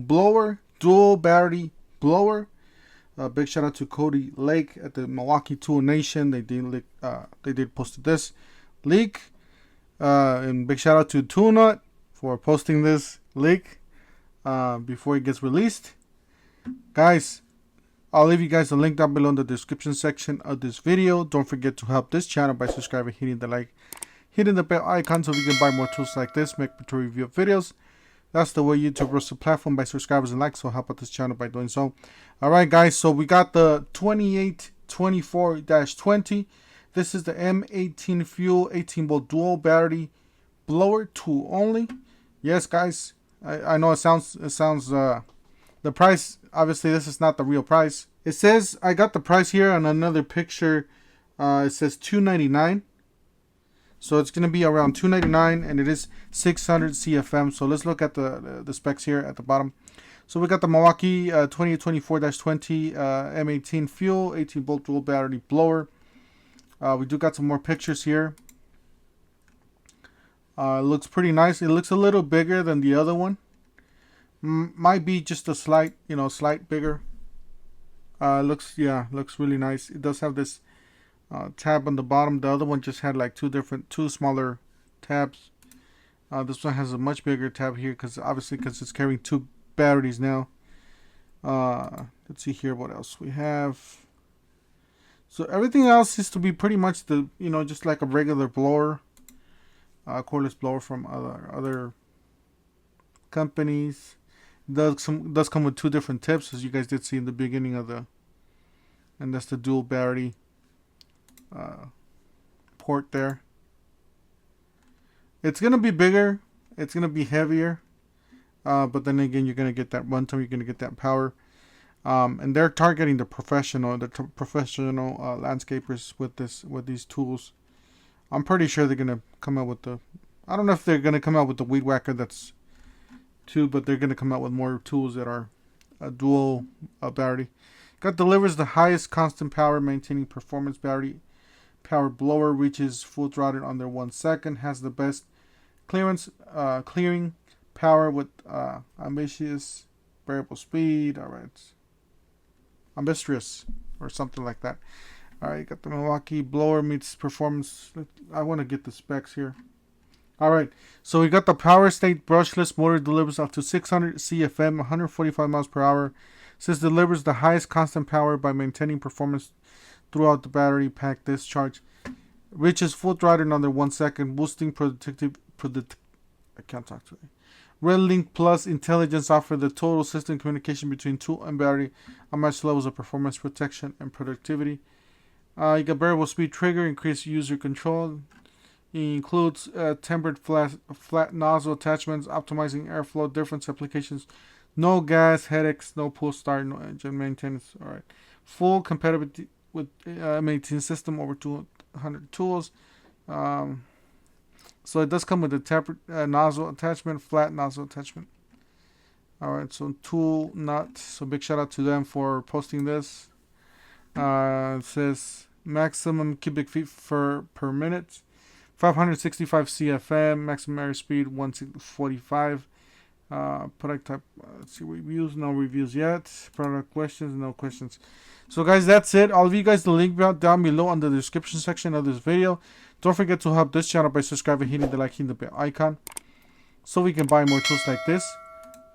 blower, dual battery blower. Big shout out to Cody Lake at the Milwaukee Tool Nation. They did posted this leak. And big shout out to Tool Nut for posting this leak before it gets released. Guys, I'll leave you guys a link down below in the description section of this video. Don't forget to help this channel by subscribing, hitting the like, hitting the bell icon so we can buy more tools like this, make better review of videos. That's the way YouTube runs the platform, by subscribers and likes, so help out this channel by doing so. Alright guys, so we got the 2824-20. This is the M18 Fuel 18 volt dual battery blower tool only. Yes guys, I know it sounds the price, obviously this is not the real price. It says, I got the price here on another picture, it says $299. So it's going to be around $299, and it is 600 CFM. So let's look at the specs here at the bottom. So we got the Milwaukee 2824-20 M18 Fuel 18 volt dual battery blower. We do got some more pictures here. It looks pretty nice. It looks a little bigger than the other one. Might be just a slight bigger. Looks really nice. It does have this tab on the bottom. The other one just had like two smaller tabs. This one has a much bigger tab here because it's carrying two batteries now. Let's see here what else we have. So everything else seems to be pretty much just like a regular blower, cordless blower from other companies. It does come with two different tips, as you guys did see in the beginning of and that's the dual battery port there. It's gonna be bigger, it's gonna be heavier, but then again, you're gonna get that runtime, you're gonna get that power, and they're targeting the professional landscapers with these tools. I'm pretty sure they're gonna come out with I don't know if they're gonna come out with the weed whacker that's two, but they're gonna come out with more tools that are a dual battery. Delivers the highest constant power maintaining performance battery power blower, reaches full throttle under 1 second, has the best clearing power with ambitious variable speed. Alright, ambitious or something like that. Alright, got the Milwaukee blower meets performance. I want to get the specs here. Alright, so we got the power state brushless motor, delivers up to 600 CFM, 145 miles per hour. Says delivers the highest constant power by maintaining performance throughout the battery pack discharge. Reaches full throttle in under 1 second, boosting I can't talk today. Red Link Plus intelligence offer the total system communication between tool and battery, unmatched levels of performance, protection, and productivity. You got variable speed trigger, increased user control. It includes tempered flat nozzle attachments, optimizing airflow, different applications. No gas, headaches, no pull start, no engine maintenance. Alright. Full compatibility with M18 system, over 200 tools. So it does come with a tempered nozzle attachment, flat nozzle attachment. Alright, so Tool Nut. So big shout out to them for posting this. It says maximum cubic feet per minute. 565 CFM, maximum air speed 145. Product type, let's see, reviews, no reviews yet. Product questions, no questions. So guys, that's it. I'll leave you guys the link down below in the description section of this video. Don't forget to help this channel by subscribing, hitting the like, hitting the bell icon, so we can buy more tools like this,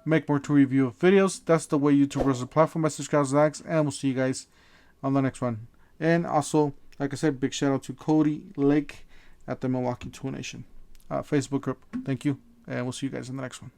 make more tool review of videos. That's the way YouTube runs the platform, by subscribers and likes, and we'll see you guys on the next one. And also, like I said, big shout out to Cody Lake at the Milwaukee Tool Nation Facebook group. Thank you, and we'll see you guys in the next one.